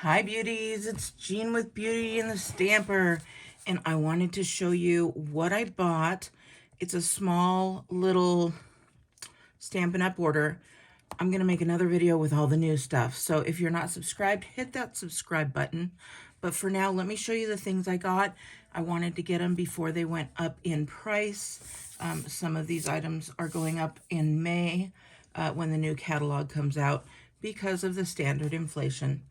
Hi beauties, it's Jean with Beauty and the Stamper, and I wanted to show you what I bought. It's a small little Stampin' Up! Order. I'm going to make another video with all the new stuff, so if you're not subscribed, hit that subscribe button. But for now, let me show you the things I got. I wanted to get them before they went up in price. Some of these items are going up in May when the new catalog comes out because of the standard inflation.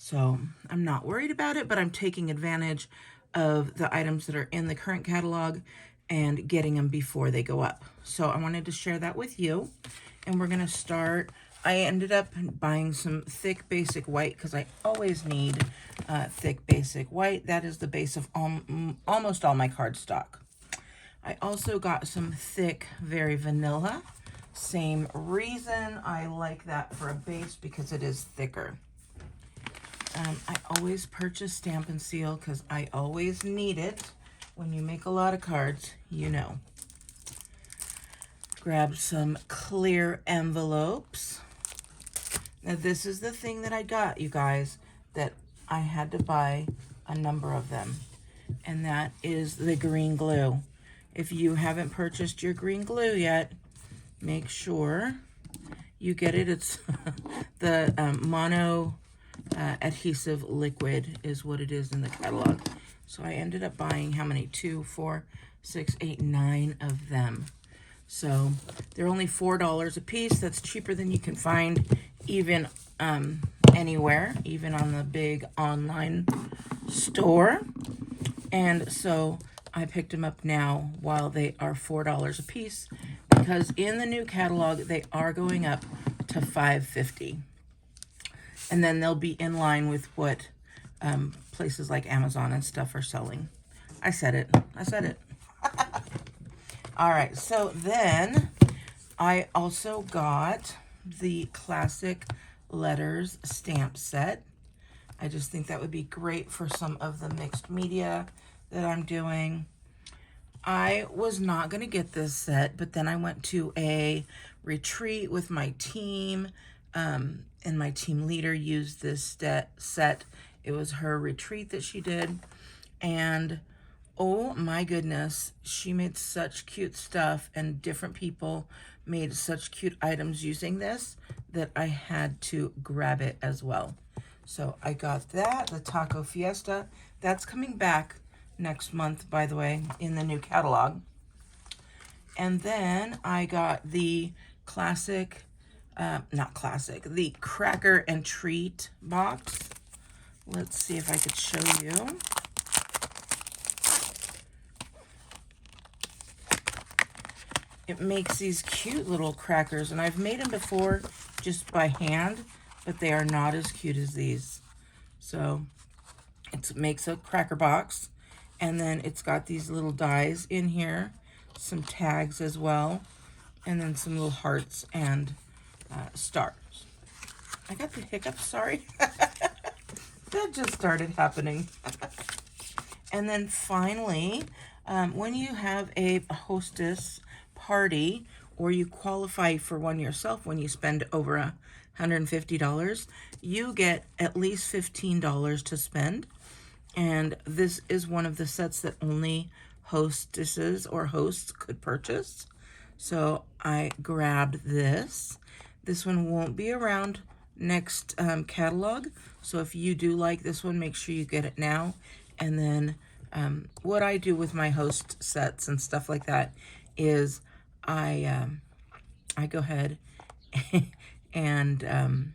So I'm not worried about it, but I'm taking advantage of the items that are in the current catalog and getting them before they go up. So I wanted to share that with you. And we're going to start. I ended up buying some thick basic white because I always need thick basic white. That is the base of almost all my cardstock. I also got some thick, very vanilla. Same reason I like that for a base, because it is thicker. I always purchase Stampin' Seal because I always need it. When you make a lot of cards, you know. Grab some clear envelopes. Now this is the thing that I got, you guys, that I had to buy a number of them. And that is the green glue. If you haven't purchased your green glue yet, make sure you get it. It's the mono adhesive liquid is what it is in the catalog. So I ended up buying how many? 2, 4, 6, 8, 9 of them. So they're only $4 a piece. That's cheaper than you can find even anywhere, even on the big online store. And so I picked them up now while they are $4 a piece, because in the new catalog they are going up to $5.50. And then they'll be in line with what places like Amazon and stuff are selling. I said it. I said it. All right, so then I also got the classic letters stamp set. I just think that would be great for some of the mixed media that I'm doing. I was not going to get this set, but then I went to a retreat with my team, and my team leader used this set. It was her retreat that she did, and oh my goodness, she made such cute stuff, and different people made such cute items using this that I had to grab it as well. So I got that, the Taco Fiesta. That's coming back next month, by the way, in the new catalog. And then I got the classic, the Cracker and Treat box. Let's see if I could show you. It makes these cute little crackers, and I've made them before just by hand, but they are not as cute as these. So it makes a cracker box, and then it's got these little dies in here, some tags as well, and then some little hearts and stars. I got the hiccups, sorry. That just started happening. And then finally, when you have a hostess party, or you qualify for one yourself, when you spend over $150, you get at least $15 to spend. And this is one of the sets that only hostesses or hosts could purchase. So I grabbed this. This one won't be around next catalog. So if you do like this one, make sure you get it now. And then what I do with my host sets and stuff like that is I go ahead and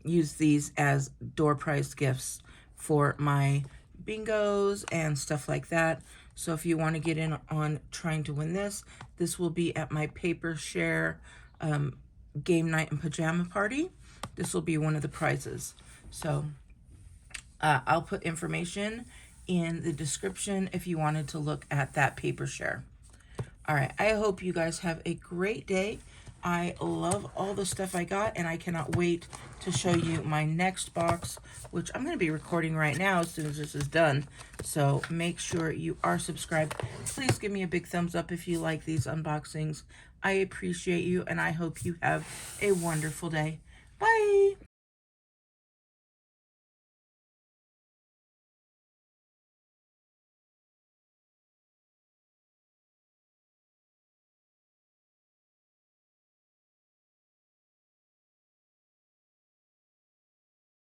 use these as door prize gifts for my bingos and stuff like that. So if you want to get in on trying to win this, this will be at my paper share game night and pajama party. This will be one of the prizes. So I'll put information in the description if you wanted to look at that paper share. All right, I hope you guys have a great day. I love all the stuff I got, and I cannot wait to show you my next box, which I'm going to be recording right now as soon as this is done. So make sure you are subscribed. Please give me a big thumbs up if you like these unboxings. I appreciate you, and I hope you have a wonderful day. Bye!